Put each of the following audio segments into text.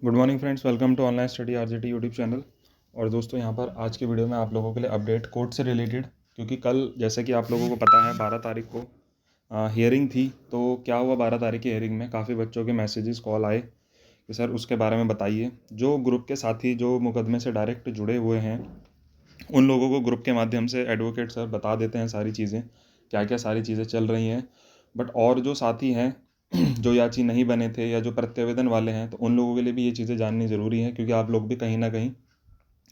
Good morning friends, welcome to online study RJT YouTube channel. और दोस्तों, यहाँ पर आज की वीडियो में आप लोगों के लिए अपडेट कोर्ट से रिलेटेड, क्योंकि कल जैसे कि आप लोगों को पता है 12 तारीख को हियरिंग थी। तो क्या हुआ 12 तारीख की हियरिंग में काफ़ी बच्चों के मैसेजेस कॉल आए कि सर उसके बारे में बताइए। जो ग्रुप के साथी जो मुकदमे से डायरेक्ट जुड़े हुए हैं उन लोगों को ग्रुप के माध्यम से एडवोकेट सर बता देते हैं सारी चीज़ें, क्या क्या सारी चीज़ें चल रही हैं। बट और जो साथी हैं जो याची नहीं बने थे या जो प्रत्यावेदन वाले हैं, तो उन लोगों के लिए भी ये चीज़ें जाननी ज़रूरी है, क्योंकि आप लोग भी कहीं ना कहीं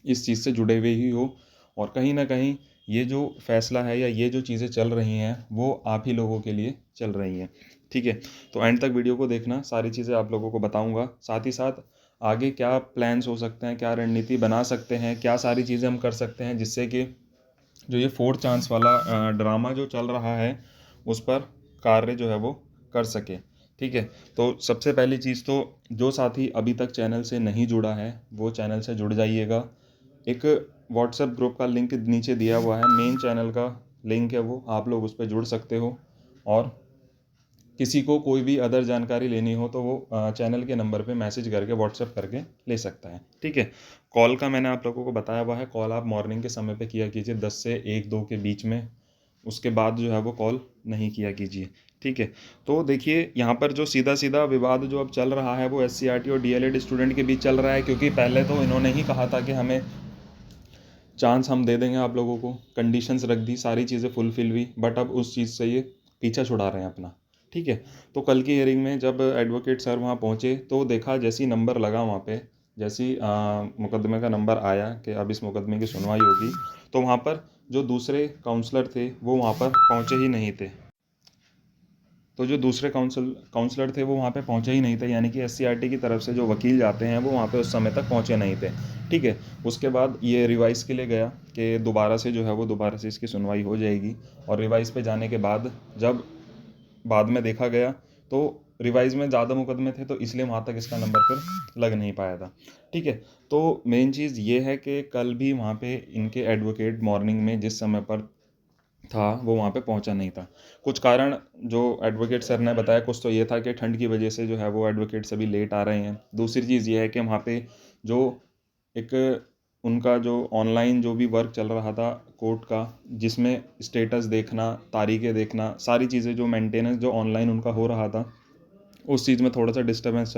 इस चीज़ से जुड़े हुए ही हो। और कहीं ना कहीं ये जो फैसला है या ये जो चीज़ें चल रही हैं वो आप ही लोगों के लिए चल रही हैं। ठीक है, तो एंड तक वीडियो को देखना, सारी चीज़ें आप लोगों को बताऊंगा। साथ ही साथ आगे क्या प्लान्स हो सकते हैं, क्या रणनीति बना सकते हैं, क्या सारी चीज़ें हम कर सकते हैं जिससे कि जो ये फोर्थ चांस वाला ड्रामा जो चल रहा है उस पर कार्य जो है वो कर सके। ठीक है, तो सबसे पहली चीज़ तो जो साथी अभी तक चैनल से नहीं जुड़ा है वो चैनल से जुड़ जाइएगा। एक व्हाट्सएप ग्रुप का लिंक नीचे दिया हुआ है, मेन चैनल का लिंक है वो, आप लोग उस पर जुड़ सकते हो। और किसी को कोई भी अदर जानकारी लेनी हो तो वो चैनल के नंबर पे मैसेज करके व्हाट्सएप करके ले सकता है। ठीक है, कॉल का मैंने आप लोगों को बताया हुआ है, कॉल आप मॉर्निंग के समय पे किया कीजिए 10 से 1-2 के बीच में। उसके बाद जो है वो कॉल नहीं किया कीजिए। ठीक है, तो देखिए यहाँ पर जो सीधा सीधा विवाद जो अब चल रहा है वो SCRT और DLED स्टूडेंट के बीच चल रहा है, क्योंकि पहले तो इन्होंने ही कहा था कि हमें चांस हम दे देंगे आप लोगों को, कंडीशंस रख दी, सारी चीज़ें फुलफिल हुई, बट अब उस चीज़ से ये पीछा छुड़ा रहे हैं अपना। ठीक है, तो कल की हियरिंग में जब एडवोकेट सर वहाँ पहुँचे तो देखा, जैसी नंबर लगा वहाँ पे, जैसी मुकदमे का नंबर आया कि अब इस मुकदमे की सुनवाई होगी, तो वहाँ पर जो दूसरे काउंसलर थे वो वहाँ पर पहुँचे ही नहीं थे। तो जो दूसरे काउंसलर थे वो वहाँ पे पहुँचे ही नहीं थे, यानी कि SCRT की तरफ से जो वकील जाते हैं वो वहाँ पे उस समय तक पहुँचे नहीं थे। ठीक है, उसके बाद ये रिवाइज़ के लिए गया कि दोबारा से जो है वो दोबारा से इसकी सुनवाई हो जाएगी। और रिवाइज़ पे जाने के बाद जब बाद में देखा गया तो रिवाइज़ में ज़्यादा मुकदमे थे, तो इसलिए वहाँ तक इसका नंबर फिर लग नहीं पाया था। ठीक है, तो मेन चीज़ ये है कि कल भी वहाँ पे इनके एडवोकेट मॉर्निंग में जिस समय पर था वो वहाँ पे पहुँचा नहीं था। कुछ कारण जो एडवोकेट सर ने बताया, कुछ तो ये था कि ठंड की वजह से जो है वो एडवोकेट सभी लेट आ रहे हैं। दूसरी चीज़ ये है कि वहाँ पे जो एक उनका जो ऑनलाइन जो भी वर्क चल रहा था कोर्ट का, जिसमें स्टेटस देखना, तारीखें देखना, सारी चीज़ें जो मेंटेनेंस जो ऑनलाइन उनका हो रहा था, उस चीज़ में थोड़ा सा डिस्टर्बेंस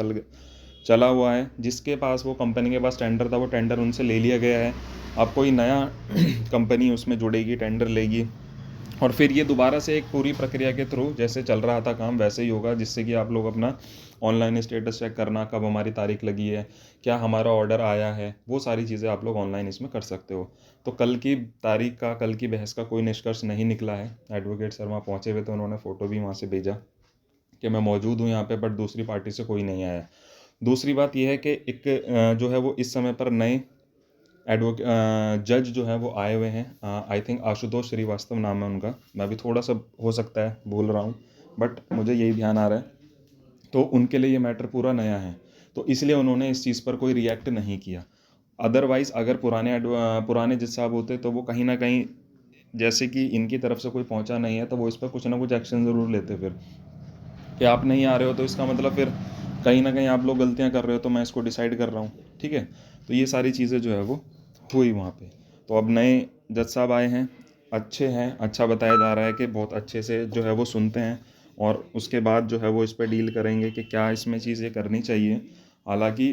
चला हुआ है। जिसके पास वो कंपनी के पास टेंडर था वो टेंडर उनसे ले लिया गया है। अब कोई नया कंपनी उसमें जुड़ेगी, टेंडर लेगी, और फिर ये दोबारा से एक पूरी प्रक्रिया के थ्रू जैसे चल रहा था काम वैसे ही होगा, जिससे कि आप लोग अपना ऑनलाइन स्टेटस चेक करना, कब हमारी तारीख लगी है, क्या हमारा ऑर्डर आया है, वो सारी चीज़ें आप लोग ऑनलाइन इसमें कर सकते हो। तो कल की तारीख का, कल की बहस का कोई निष्कर्ष नहीं निकला है। एडवोकेट सर वहाँ पहुँचे हुए तो उन्होंने फ़ोटो भी वहाँ से भेजा कि मैं मौजूद हूँ यहाँ पे, बट दूसरी पार्टी से कोई नहीं आया। दूसरी बात यह है कि एक जो है वो इस समय पर नए जज जो है वो आए हुए हैं। आई थिंक आशुतोष श्रीवास्तव नाम है उनका, मैं भी थोड़ा सा हो सकता है भूल रहा हूँ, बट मुझे यही ध्यान आ रहा है। तो उनके लिए ये मैटर पूरा नया है, तो इसलिए उन्होंने इस चीज़ पर कोई रिएक्ट नहीं किया। अदरवाइज़ अगर पुराने जज साहब होते तो वो कहीं ना कहीं, जैसे कि इनकी तरफ से कोई पहुंचा नहीं है तो वो इस पर कुछ ना कुछ एक्शन ज़रूर लेते फिर, कि आप नहीं आ रहे हो तो इसका मतलब फिर कहीं ना कहीं आप लोग गलतियां कर रहे हो, तो मैं इसको डिसाइड कर रहा हूँ। ठीक है, तो ये सारी चीज़ें जो है वो हुई वहाँ पे। तो अब नए जज साहब आए हैं, अच्छे हैं, अच्छा बताया जा रहा है कि बहुत अच्छे से जो है वो सुनते हैं, और उसके बाद जो है वो इस पर डील करेंगे कि क्या इसमें चीज़ें करनी चाहिए। हालांकि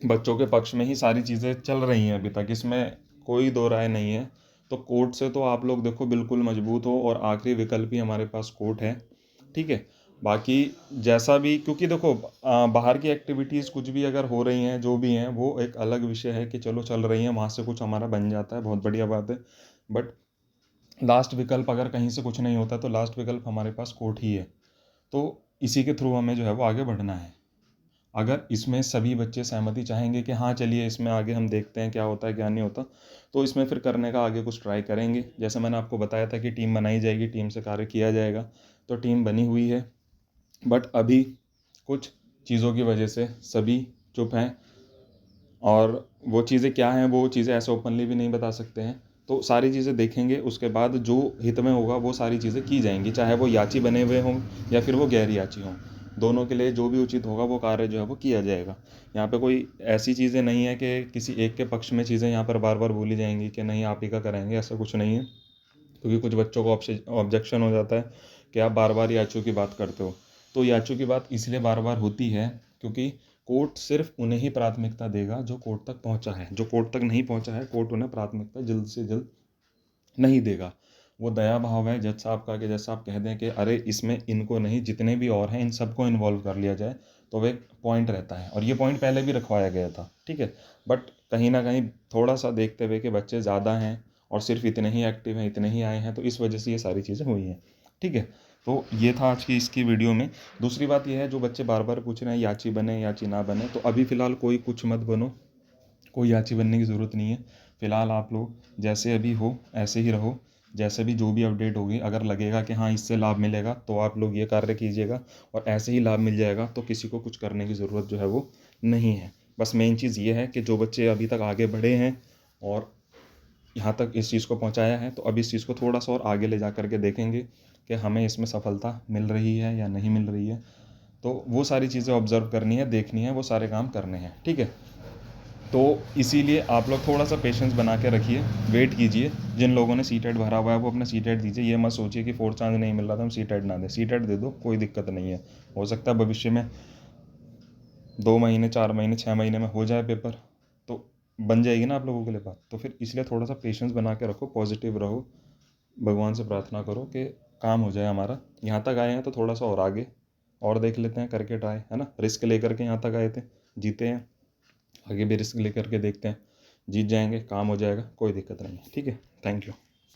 बच्चों के पक्ष में ही सारी चीज़ें चल रही हैं अभी तक, इसमें कोई दो राय नहीं है। तो कोर्ट से तो आप लोग देखो बिल्कुल मजबूत हो, और आखिरी विकल्प ही हमारे पास कोर्ट है। ठीक है, बाकी जैसा भी, क्योंकि देखो बाहर की एक्टिविटीज़ कुछ भी अगर हो रही हैं, जो भी हैं, वो एक अलग विषय है कि चलो चल रही हैं, वहाँ से कुछ हमारा बन जाता है, बहुत बढ़िया बात है। बट लास्ट विकल्प अगर कहीं से कुछ नहीं होता तो लास्ट विकल्प हमारे पास कोर्ट ही है। तो इसी के थ्रू हमें जो है वो आगे बढ़ना है। अगर इसमें सभी बच्चे सहमति चाहेंगे कि हाँ चलिए इसमें आगे हम देखते हैं क्या होता है क्या नहीं होता, तो इसमें फिर करने का आगे कुछ ट्राई करेंगे। जैसे मैंने आपको बताया था कि टीम बनाई जाएगी, टीम से कार्य किया जाएगा, तो टीम बनी हुई है। बट अभी कुछ चीज़ों की वजह से सभी चुप हैं, और वो चीज़ें क्या हैं वो चीज़ें ऐसे ओपनली भी नहीं बता सकते हैं। तो सारी चीज़ें देखेंगे, उसके बाद जो हित में होगा वो सारी चीज़ें की जाएंगी, चाहे वो याची बने हुए हों या फिर वो गैर याची हों। दोनों के लिए जो भी उचित होगा वो कार्य जो है वो किया जाएगा। यहाँ पे कोई ऐसी चीज़ें नहीं है कि किसी एक के पक्ष में चीज़ें यहाँ पर बार बार बोली जाएंगी कि नहीं आप ही का कराएंगे, ऐसा कुछ नहीं है। क्योंकि कुछ बच्चों को ऑब्जेक्शन हो जाता है कि आप बार बार याचू की बात करते हो। तो याचू की बात इसलिए बार बार होती है क्योंकि कोर्ट सिर्फ उन्हें ही प्राथमिकता देगा जो कोर्ट तक पहुंचा है। जो कोर्ट तक नहीं पहुंचा है कोर्ट उन्हें प्राथमिकता जल्द से जल्द नहीं देगा। वो दया भाव है जज साहब का कि जज साहब कह दें कि अरे इसमें इनको नहीं, जितने भी और हैं इन सबको इन्वॉल्व कर लिया जाए, तो वो एक पॉइंट रहता है। और ये पॉइंट पहले भी रखवाया गया था, ठीक है। बट कहीं ना कहीं थोड़ा सा देखते हुए कि बच्चे ज़्यादा हैं और सिर्फ इतने ही एक्टिव हैं, इतने ही आए हैं, तो इस वजह से ये सारी चीज़ें हुई हैं, ठीक है। तो ये था आज की इसकी वीडियो में। दूसरी बात ये है, जो बच्चे बार बार पूछ रहे हैं याची बने याची ना बने, तो अभी फ़िलहाल कोई कुछ मत बनो, कोई याची बनने की ज़रूरत नहीं है। फ़िलहाल आप लोग जैसे अभी हो ऐसे ही रहो। जैसे भी जो भी अपडेट होगी, अगर लगेगा कि हाँ इससे लाभ मिलेगा तो आप लोग ये कार्य कीजिएगा, और ऐसे ही लाभ मिल जाएगा तो किसी को कुछ करने की ज़रूरत जो है वो नहीं है। बस मेन चीज़ ये है कि जो बच्चे अभी तक आगे बढ़े हैं और यहाँ तक इस चीज़ को पहुँचाया है, तो अब इस चीज़ को थोड़ा सा और आगे ले जा कर के देखेंगे कि हमें इसमें सफलता मिल रही है या नहीं मिल रही है। तो वो सारी चीज़ें ऑब्ज़र्व करनी है, देखनी है, वो सारे काम करने हैं, ठीक है। तो इसीलिए आप लोग थोड़ा सा पेशेंस बना के रखिए, वेट कीजिए। जिन लोगों ने सीटेट भरा हुआ है वो अपना सीटेट दीजिए। ये मत सोचिए कि फोर्थ चांस नहीं मिल रहा था हम सीटेट ना दें। सीटेट दे दो, कोई दिक्कत नहीं है। हो सकता है भविष्य में 2 महीने 4 महीने 6 महीने में हो जाए पेपर, तो बन जाएगी ना आप लोगों के लिए बात। तो फिर इसलिए थोड़ा सा पेशेंस बना के रखो, पॉजिटिव रहो, भगवान से प्रार्थना करो कि काम हो जाए हमारा। यहाँ तक आए हैं तो थोड़ा सा और आगे और देख लेते हैं करके ट्राई, है ना। रिस्क लेकर के यहाँ तक आए थे, जीते हैं, आगे भी रिस्क लेकर के देखते हैं, जीत जाएंगे, काम हो जाएगा, कोई दिक्कत नहीं है, ठीक है। Thank you.